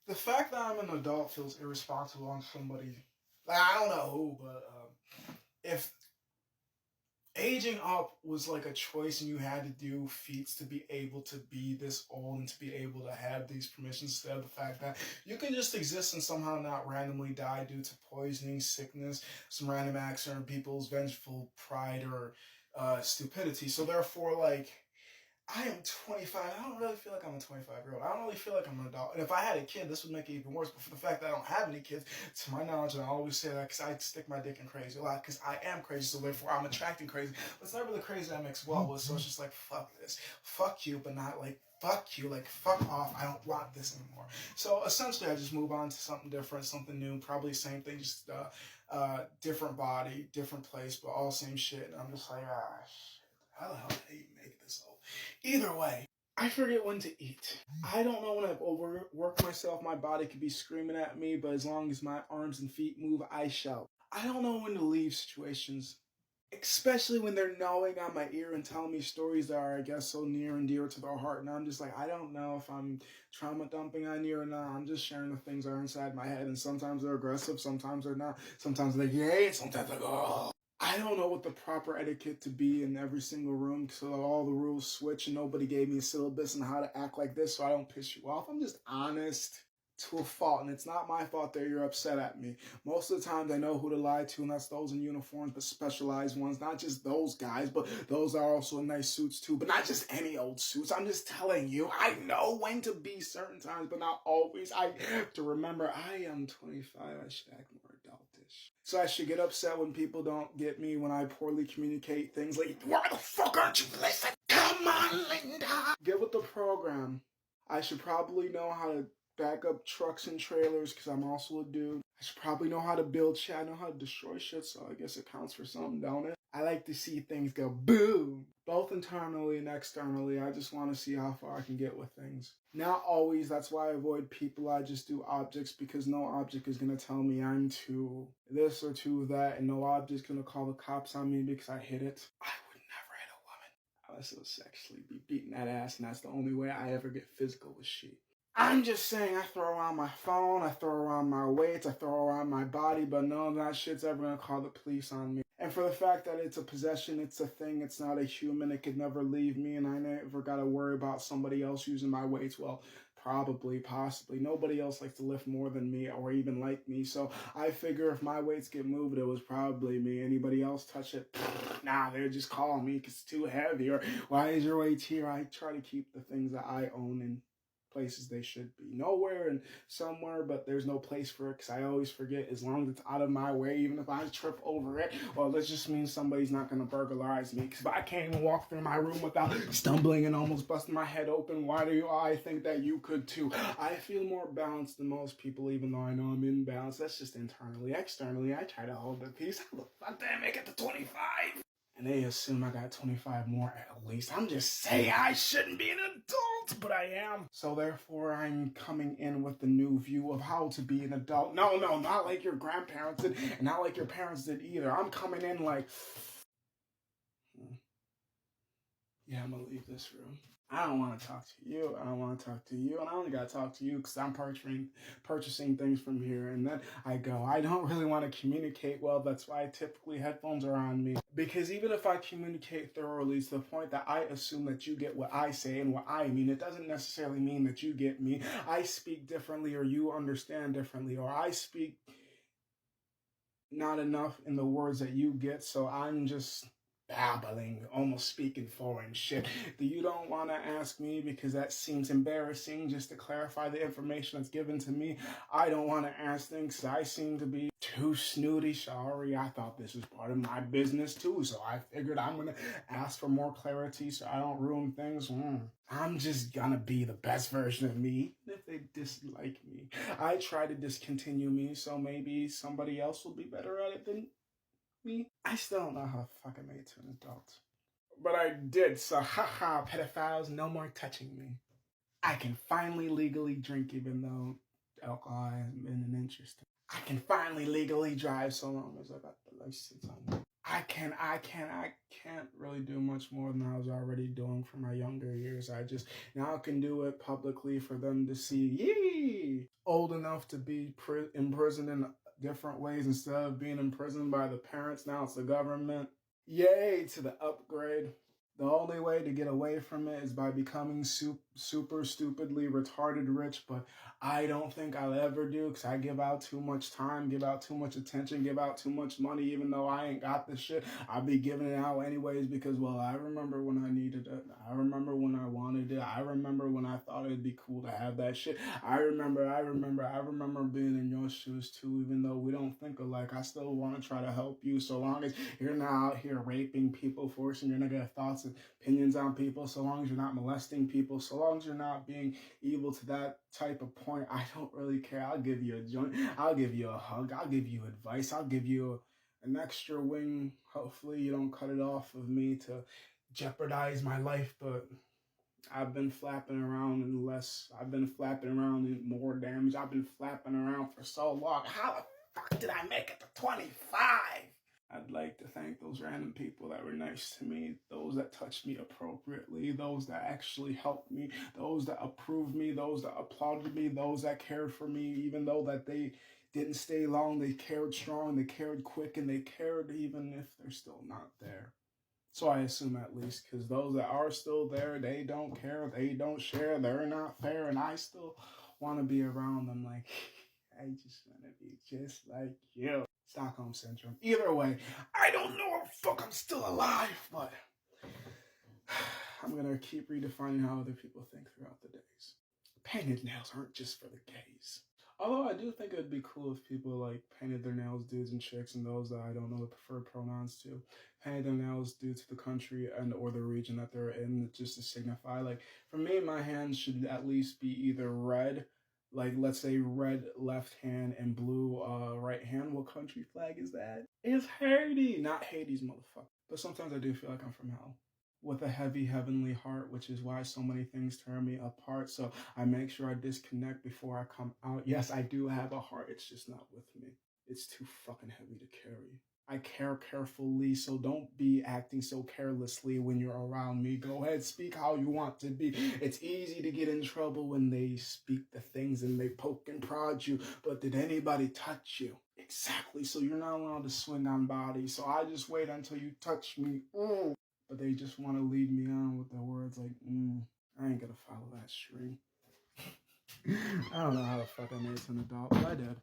The fact that I'm an adult feels irresponsible on somebody. Like, I don't know who, but if aging up was like a choice and you had to do feats to be able to be this old and to be able to have these permissions, instead of the fact that you can just exist and somehow not randomly die due to poisoning, sickness, some random accident, or people's vengeful pride or stupidity. So therefore, like, I am 25. I don't really feel like I'm a 25-year-old. I don't really feel like I'm an adult. And if I had a kid, this would make it even worse. But for the fact that I don't have any kids, to my knowledge, and I always say that because I stick my dick in crazy a lot, because I am crazy, so therefore I'm attracting crazy. But it's not really crazy that I mix well with, so it's just like, fuck this. Fuck you, but not like, fuck you, like, fuck off. I don't want this anymore. So essentially, I just move on to something different, something new, probably the same thing, just different body, different place, but all same shit. And I'm just like, ah, shit. How the hell did I make this up? Either way, I forget when to eat. I don't know when I've overworked myself. My body could be screaming at me, but as long as my arms and feet move, I shall. I don't know when to leave situations, especially when they're gnawing on my ear and telling me stories that are, I guess, so near and dear to their heart. And I'm just like, I don't know if I'm trauma dumping on you or not. I'm just sharing the things that are inside my head. And sometimes they're aggressive, sometimes they're not. Sometimes they're like, yay, sometimes they're like, oh. I don't know what the proper etiquette to be in every single room, so all the rules switch and nobody gave me a syllabus on how to act like this so I don't piss you off. I'm just honest to a fault, and it's not my fault that you're upset at me. Most of the times I know who to lie to, and that's those in uniforms, but specialized ones. Not just those guys, but those are also in nice suits too, but not just any old suits. I'm just telling you, I know when to be certain times, but not always. I have to remember I am 25. I should act more adultish. So I should get upset when people don't get me, when I poorly communicate things like, why the fuck aren't you listening? Come on, Linda! Get with the program. I should probably know how to back up trucks and trailers because I'm also a dude. I should probably know how to build shit. I know how to destroy shit, so I guess it counts for something, don't it? I like to see things go boom, both internally and externally. I just want to see how far I can get with things. Not always, that's why I avoid people. I just do objects because no object is going to tell me I'm too this or too that, and no object's going to call the cops on me because I hit it. I would never hit a woman unless it was sexually, be beating that ass, and that's the only way I ever get physical with shit. I'm just saying, I throw around my phone, I throw around my weights, I throw around my body, but none of that shit's ever gonna call the police on me. And for the fact that it's a possession, it's a thing, it's not a human, it could never leave me, and I never gotta worry about somebody else using my weights. Well, probably, possibly. Nobody else likes to lift more than me or even like me, so I figure if my weights get moved, it was probably me. Anybody else touch it? Nah, they're just calling me because it's too heavy, or why is your weight here? I try to keep the things that I own in places they should be. Nowhere and somewhere, but there's no place for it because I always forget. As long as it's out of my way, even if I trip over it, well, that just means somebody's not going to burglarize me. Because if I can't even walk through my room without stumbling and almost busting my head open, why do I think that you could too? I feel more balanced than most people, even though I know I'm imbalanced. That's just internally. Externally, I try to hold the peace. How the fuck did I make it to 25? And they assume I got 25 more at least. I'm just saying I shouldn't be an adult, but I am. So therefore, I'm coming in with the new view of how to be an adult. No, not like your grandparents did, and not like your parents did either. I'm coming in like, yeah, I'm gonna leave this room. I don't want to talk to you. I don't want to talk to you. And I only got to talk to you because I'm purchasing things from here. And then I go, I don't really want to communicate well. That's why typically headphones are on me. Because even if I communicate thoroughly to the point that I assume that you get what I say and what I mean, it doesn't necessarily mean that you get me. I speak differently or you understand differently, or I speak not enough in the words that you get. So I'm just babbling, almost speaking foreign shit. You don't want to ask me because that seems embarrassing. Just to clarify the information that's given to me, I don't want to ask things because I seem to be too snooty. Sorry, I thought this was part of my business too, so I figured I'm gonna ask for more clarity so I don't ruin things. I'm just gonna be the best version of me. If they dislike me, I try to discontinue me, so maybe somebody else will be better at it than me. I still don't know how the fuck I made it to an adult. But I did, so haha, pedophiles, no more touching me. I can finally legally drink even though alcohol hasn't been an interest. I can finally legally drive so long as I got the license on me. I can't really do much more than I was already doing for my younger years. I just now can do it publicly for them to see. Yee! enough to be imprisoned in different ways instead of being imprisoned by the parents. Now it's the government. Yay to the upgrade. The only way to get away from it is by becoming super stupidly retarded rich, but I don't think I'll ever do because I give out too much time, give out too much attention, give out too much money, even though I ain't got the shit. I'll be giving it out anyways because, well, I remember when I needed it. I remember when I wanted it. I remember when I thought it'd be cool to have that shit. I remember being in your shoes too, even though we don't think alike. I still want to try to help you so long as you're not out here raping people, forcing your negative thoughts and opinions on people, so long as you're not molesting people, so long as you're not being evil to that type of point, I don't really care. I'll give you a joint, I'll give you a hug, I'll give you advice, I'll give you an extra wing. Hopefully you don't cut it off of me to jeopardize my life, but I've been flapping around in less, I've been flapping around in more damage, I've been flapping around for so long. How the fuck did I make it to 25? I'd like to thank those random people that were nice to me, those that touched me appropriately, those that actually helped me, those that approved me, those that applauded me, those that cared for me, even though that they didn't stay long, they cared strong, they cared quick, and they cared even if they're still not there. So I assume at least, because those that are still there, they don't care, they don't share, they're not fair, and I still want to be around them like, I just want to be just like you. Stockholm Syndrome. Either way, I don't know how the fuck I'm still alive, but I'm going to keep redefining how other people think throughout the days. Painted nails aren't just for the gays. Although I do think it'd be cool if people like painted their nails, dudes and chicks, and those that I don't know the preferred pronouns to, painted their nails due to the country and or the region that they're in, just to signify. Like, for me, my hands should at least be either red, like, let's say red left hand and blue right hand. What country flag is that? It's Haiti, not Hades, motherfucker. But sometimes I do feel like I'm from hell. With a heavy heavenly heart, which is why so many things tear me apart. So I make sure I disconnect before I come out. Yes, I do have a heart. It's just not with me. It's too fucking heavy to carry. I care carefully, so don't be acting so carelessly when you're around me. Go ahead, speak how you want to be. It's easy to get in trouble when they speak the things and they poke and prod you, but did anybody touch you? Exactly, so you're not allowed to swing on bodies, so I just wait until you touch me. But they just want to lead me on with the words like, I ain't gonna follow that string. I don't know how the fuck I made it to an adult, but I did.